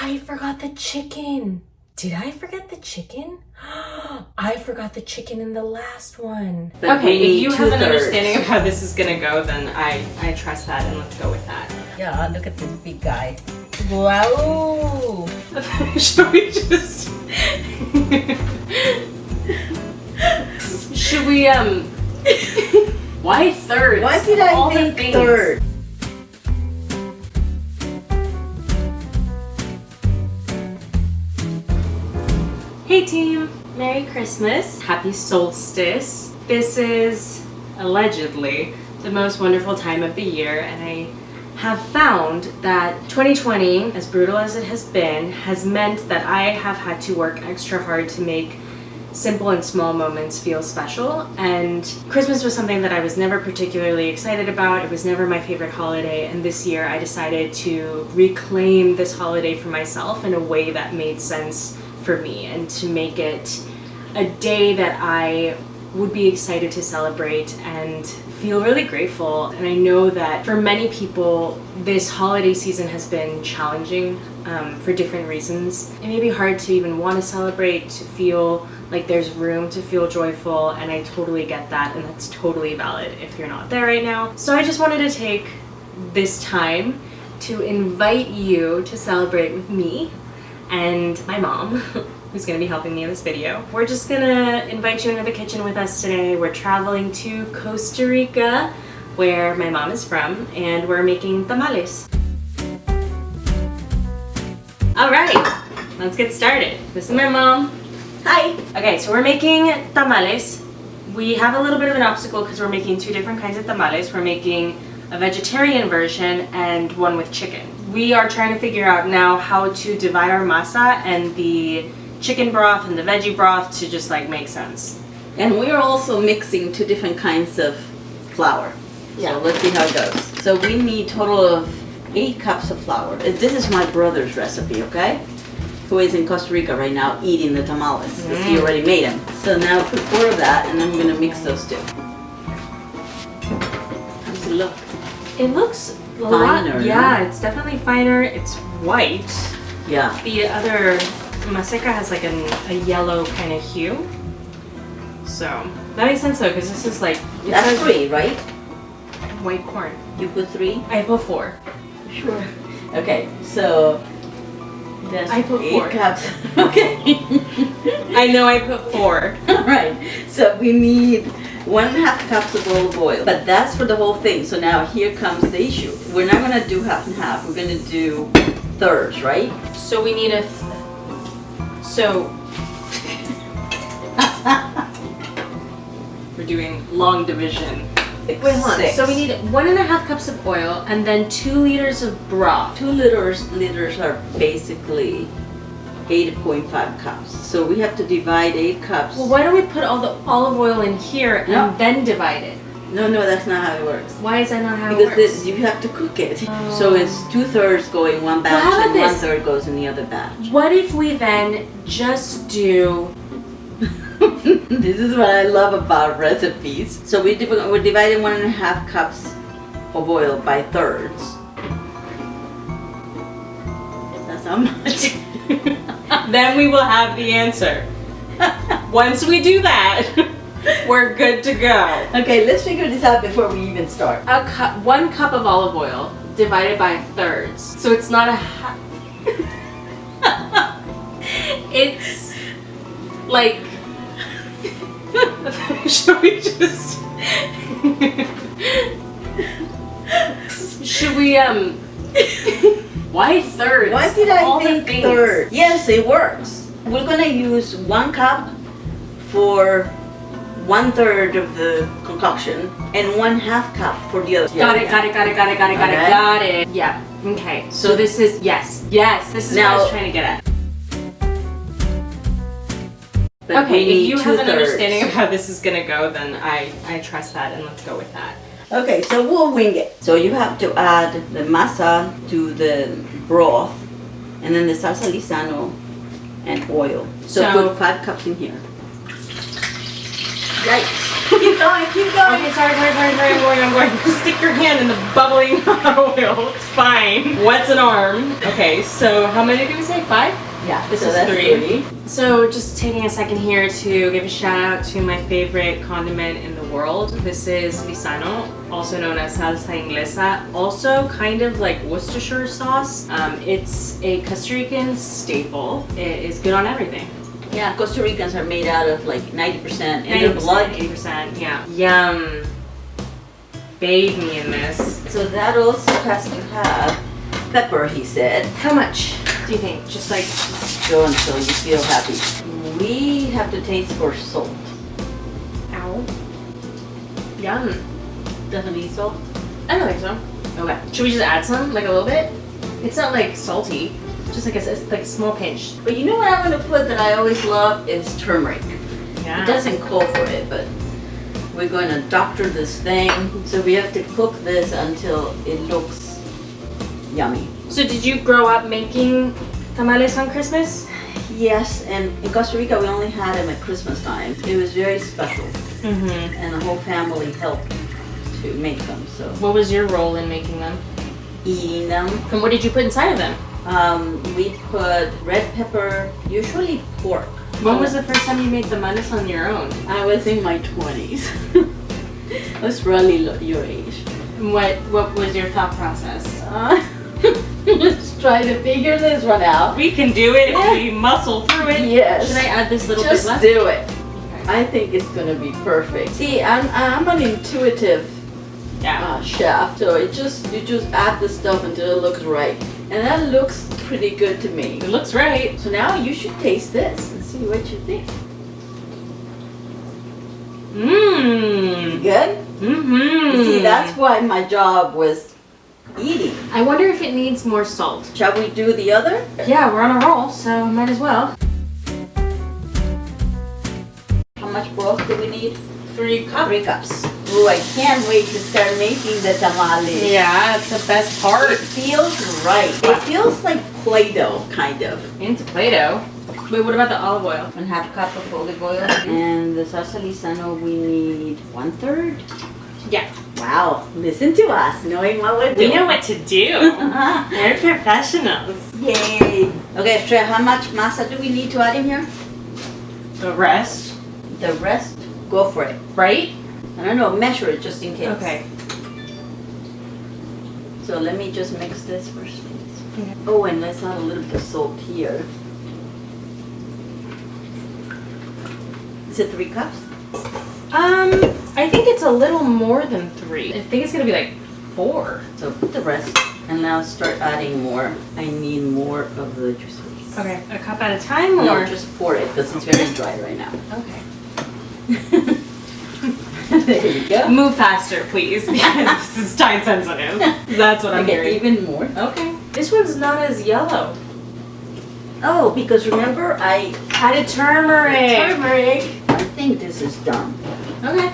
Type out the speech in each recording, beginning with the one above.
I forgot the chicken. Did I forget the chicken? I forgot the chicken in the last one. But okay, if you have an 2/3. understanding of how this is gonna go, then I trust that, and let's go with that. Yeah, look at this big guy. Wow! Should we just... Should we, why thirds? Why did All I the think things. third? Hey team! Merry Christmas! Happy solstice! This is allegedly the most wonderful time of the year, and I have found that 2020, as brutal as it has been, has meant that I have had to work extra hard to make simple and small moments feel special. And Christmas was something that I was never particularly excited about. It was never my favorite holiday, and this year I decided to reclaim this holiday for myself in a way that made sense for me, and to make it a day that I would be excited to celebrate and feel really grateful. And I know that for many people this holiday season has been challenging for different reasons. It may be hard to even want to celebrate, to feel like there's room to feel joyful, and I totally get that, and that's totally valid if you're not there right now. So I just wanted to take this time to invite you to celebrate with me and my mom, who's gonna be helping me in this video. We're just gonna invite you into the kitchen with us today. We're traveling to Costa Rica, where my mom is from, and we're making tamales. All right, let's get started. This is my mom. Hi. Okay, so we're making tamales. We have a little bit of an obstacle because we're making two different kinds of tamales. We're making a vegetarian version and one with chicken. We are trying to figure out now how to divide our masa and the chicken broth and the veggie broth to just like make sense. And we are also mixing two different kinds of flour. Yeah. So let's see how it goes. So we need total of 8 cups of flour. This is my brother's recipe, okay? Who is in Costa Rica right now eating the tamales. Because he already made them. So now put 4 of that, and I'm gonna mix those two. How does it look? It looks a Finer, lot, yeah, it's definitely finer. It's white. Yeah. The other maseca has like a yellow kind of hue. So that makes sense though, because this is like, it That's says 3, right? white corn. You put 3? I put 4. Sure. Okay, so that's I put 8 4. cups. Okay. I know I put 4. Alright, so we need 1.5 cups of olive oil, but that's for the whole thing. So now here comes the issue. We're not gonna do half and half. We're gonna do thirds, right? So we need so we're doing long division. Wait, hold on. 6. So we need 1.5 cups of oil and then 2 liters of broth. 2 liters are basically 8.5 cups. So we have to divide 8 cups. Well, why don't we put all the olive oil in here and No. then divide it? No, that's not how it works. Why is that not how it Because works? you have to cook it. Oh. So it's 2/3 go in one batch how about and this? 1/3 goes in the other batch. What if we then just do... This is what I love about recipes. So we're dividing 1.5 cups of oil by thirds. That's how much. Then we will have the answer. Once we do that, we're good to go. Okay, let's figure this out before we even start. 1 cup of olive oil divided by thirds. So it's not a half. It's like... Should we just... Should we, why thirds? Why did I All the think things. third? Yes, it works. We're gonna use 1 cup for 1/3 of the concoction and 1/2 cup for the other. Got it. Okay. Yeah, okay. So this is, yes, this is what I was trying to get at. But Okay, we need if you have an 2/3. understanding of how this is gonna go, then I trust that, and let's go with that. Okay, so we'll wing it. So you have to add the masa to the broth, and then the salsa lisano and oil. So put 5 cups in here. Yikes. Keep going, keep going. Okay, sorry, I'm going. Stick your hand in the bubbling oil. It's fine. What's an arm? Okay, so how many did we say? 5? Yeah, This so is that's 3. So just taking a second here to give a shout out to my favorite condiment in the world. This is lisano, also known as salsa inglesa, also kind of like Worcestershire sauce. It's a Costa Rican staple. It is good on everything. Yeah, Costa Ricans are made out of like 90% in their blood. 80%, yeah. Yum. Bathe me in this. So that also has to have pepper, he said. How much do you think? Just like... Go until you feel happy. We have to taste for salt. Ow. Yum. Doesn't need salt? I don't think so. Okay. Should we just add some? Like a little bit? It's not like salty. Just like it's like a small pinch. But you know what I'm going to put that I always love is turmeric. Yeah. It doesn't call for it, but we're going to doctor this thing. So we have to cook this until it looks yummy. So did you grow up making tamales on Christmas? Yes, and in Costa Rica we only had them at Christmas time. It was very special. Mm-hmm. And the whole family helped to make them. So What was your role in making them? eating them. And what did you put inside of them? We put red pepper, usually pork. When was the first time you made tamales on your own? I was in my 20s. I was probably your age. What was your thought process? Let's try to figure this one out. We can do it if we muscle through it. Yes. Should I add this little Just bit left? do it. Okay. I think it's gonna be perfect. See, I'm an intuitive Yeah. chef, so you just add the stuff until it looks right, and that looks pretty good to me. It looks right. So now you should taste this and see what you think. Mmm. Good? Mm-hmm. See, that's why my job was eating. I wonder if it needs more salt. Shall we do the other? Yeah, we're on a roll, so might as well. How much broth do we need? 3 cups. 3 cups. Ooh, I can't wait to start making the tamales. Yeah, it's the best part. It feels right. It feels like Play-Doh, kind of. Into Play-Doh. Wait, what about the olive oil? 1/2 cup of olive oil. And the salsa lisano, we need 1/3. Yeah. Wow, listen to us, knowing what we're We doing. know what to do. We're professionals. Yay. Okay, Astrea, how much masa do we need to add in here? The rest, The rest, go for it. right? I don't know, measure it just in case. Okay. So let me just mix this first. Okay. Oh, and let's add a little bit of salt here. Is it 3 cups? I think it's a little more than 3. I think it's gonna be like 4. So put the rest, and now start adding more. I need more of the juices. Okay, a cup at a time, or? No, just pour it, because it's very dry right now. Okay. There you go. Move faster, please, because this is time sensitive. That's what I'm Okay, hearing. even more. Okay. This one's not as yellow. Oh, because remember I Added turmeric. turmeric. I think this is done. Okay.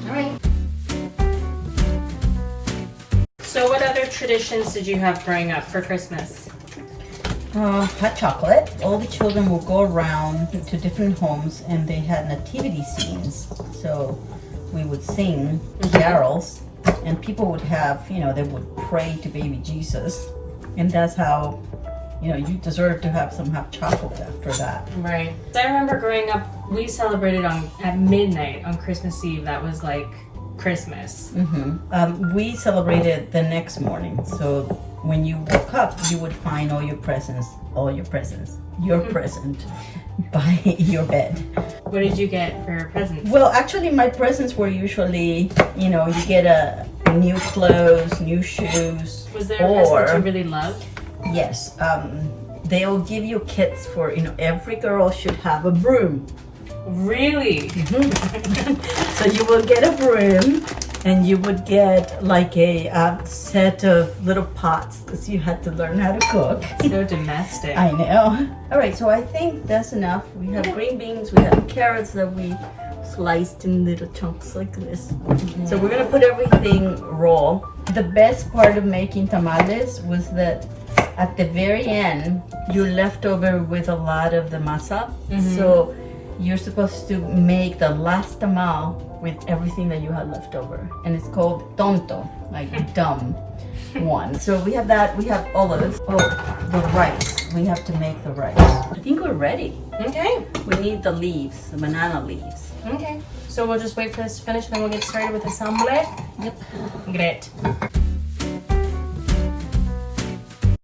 All right. So what other traditions did you have growing up for Christmas? Hot chocolate. All the children will go around to different homes, and they had nativity scenes. So we would sing carols, and people would have, they would pray to baby Jesus, and that's how, you deserve to have some hot chocolate after that. Right. I remember growing up, we celebrated at midnight on Christmas Eve. That was like Christmas. We celebrated the next morning, so when you woke up, you would find your present by your bed. What did you get for presents? Well, actually, my presents were usually, you get a new clothes, new shoes. Was there a present you really loved? Yes, they'll give you kits for, every girl should have a broom. Really? So you will get a broom, and you would get like a set of little pots, because you had to learn how to cook. So domestic. I know. All right, so I think that's enough. We have green beans, we have carrots that we sliced in little chunks like this. So we're gonna put everything raw. The best part of making tamales was that at the very end, you're left over with a lot of the masa. So you're supposed to make the last tamal with everything that you had left over. And it's called tonto, like dumb one. So we have that, we have olives. Oh, the rice. We have to make the rice. I think we're ready. Okay. We need the leaves, the banana leaves. Okay. So we'll just wait for this to finish and then we'll get started with the assemble. Yep. Great.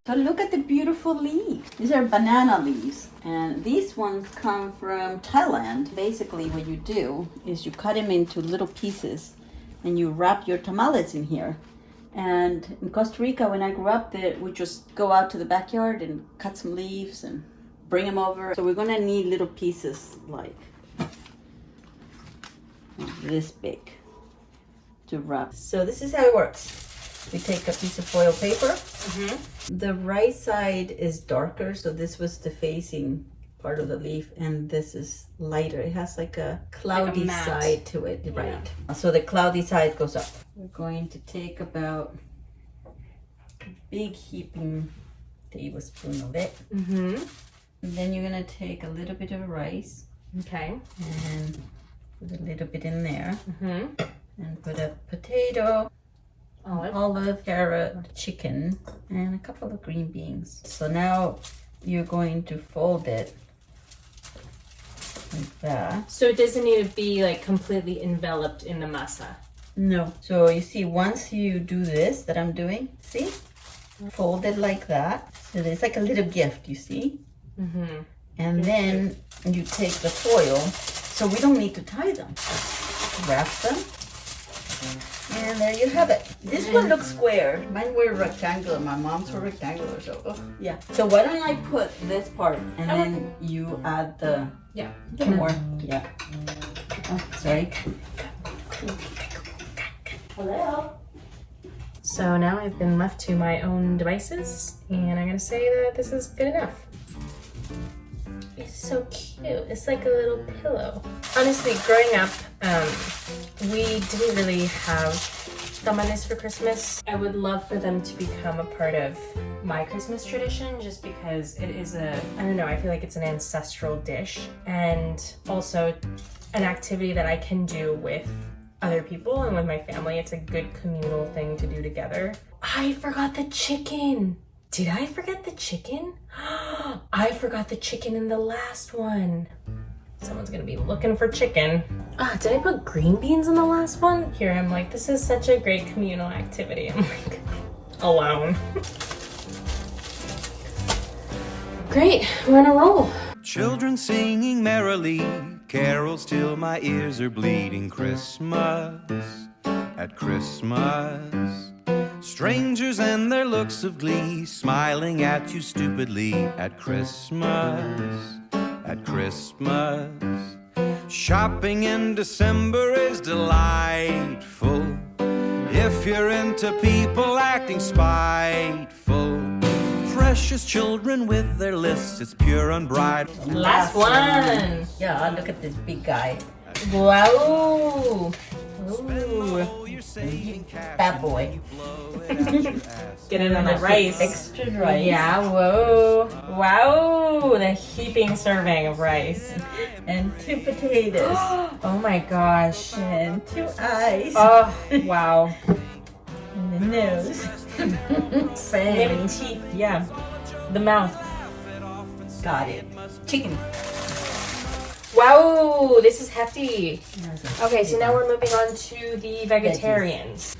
So look at the beautiful leaves. These are banana leaves. And these ones come from Thailand. Basically what you do is you cut them into little pieces and you wrap your tamales in here. And in Costa Rica, when I grew up there, we just go out to the backyard and cut some leaves and bring them over. So we're gonna need little pieces like this big to wrap. So this is how it works. We take a piece of foil paper. The right side is darker, so this was the facing part of the leaf, and this is lighter. It has like a cloudy matte side to it, right? So the cloudy side goes up. We're going to take about a big heaping tablespoon of it. And then you're gonna take a little bit of rice. Okay. And put a little bit in there. And put a potato, olive, carrot, chicken, and a couple of green beans. So now you're going to fold it like that. So it doesn't need to be like completely enveloped in the masa. No. So you see, once you do this that I'm doing, see? Fold it like that. So it's like a little gift, you see? And then you take the foil. So we don't need to tie them. Wrap them. And there you have it. This one looks square. Mine were rectangular. My mom's were rectangular. So yeah. So why don't I put this part and then you add the more. Yeah. Oh, sorry. Hello. So now I've been left to my own devices, and I'm gonna say that this is good enough. It's so cute. It's like a little pillow. Honestly, growing up, we didn't really have tamales for Christmas. I would love for them to become a part of my Christmas tradition just because it is I don't know, I feel like it's an ancestral dish and also an activity that I can do with other people and with my family. It's a good communal thing to do together. I forgot the chicken. Did I forget the chicken? I forgot the chicken in the last one. Someone's gonna be looking for chicken. Did I put green beans in the last one? Here, I'm like, this is such a great communal activity. I'm like, alone. Great, we're on a roll. Children singing merrily, carols till my ears are bleeding. Christmas, at Christmas. Strangers and their looks of glee, smiling at you stupidly. At Christmas, at Christmas. Shopping in December is delightful if you're into people acting spiteful. Precious children with their lists, it's pure unbridled. Last one. Yeah, look at this big guy. Wow. Ooh. Bad boy. Get it on the rice. Extra rice. Yeah, whoa. Wow, the heaping serving of rice. And 2 potatoes. Oh my gosh. And 2 eyes. Oh, wow. And the nose. Maybe teeth, yeah. The mouth. Got it. Chicken. Wow, this is hefty. Okay, so now we're moving on to the vegetarians.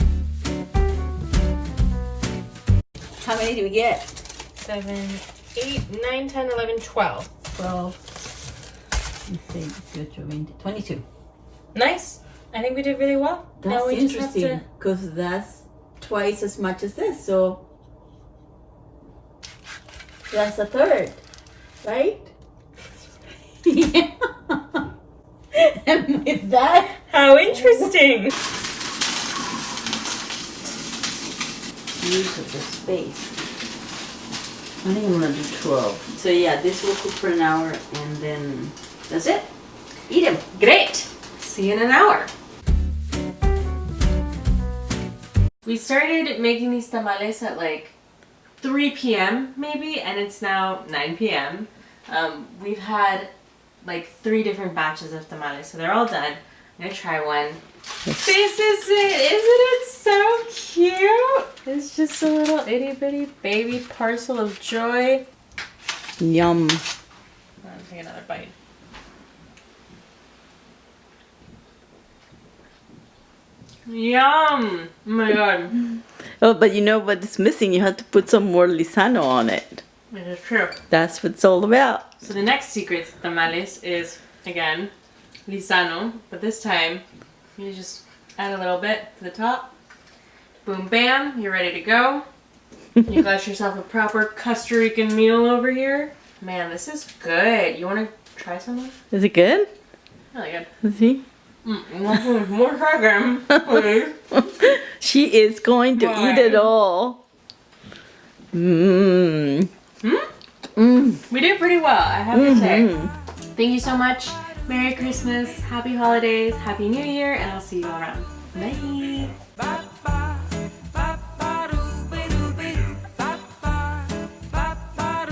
How many do we get? 7, 8, 9, 10, 11, 12. 12. Let's see, 22. Nice. I think we did really well. That's now we interesting just have to... because that's twice as much as this, so that's a third, right? Yeah. And with that, How interesting. use of the space. I think I'm gonna do 12. So yeah, this will cook for an hour and then that's it. Eat them. Great. See you in an hour. We started making these tamales at like 3 p.m. maybe, and it's now 9 p.m. We've had like 3 different batches of tamales, so they're all done. I'm gonna try one. This is it! Isn't it so cute? It's just a little itty bitty baby parcel of joy. Yum. I'll take another bite. Yum! Oh my god. Oh, but you know what is missing? You have to put some more lisano on it. It is true. That's what it's all about. So the next secret to tamales is, again, lisano, but this time you just add a little bit to the top. Boom, bam, you're ready to go. You got yourself a proper Costa Rican meal over here. Man, this is good. You want to try some? Is it good? Really good. Let's see. More second, please. She is going to eat it all. Mmm. We did pretty well, I have to say. Thank you so much. Merry Christmas, Happy Holidays, Happy New Year, and I'll see you all around. Bye.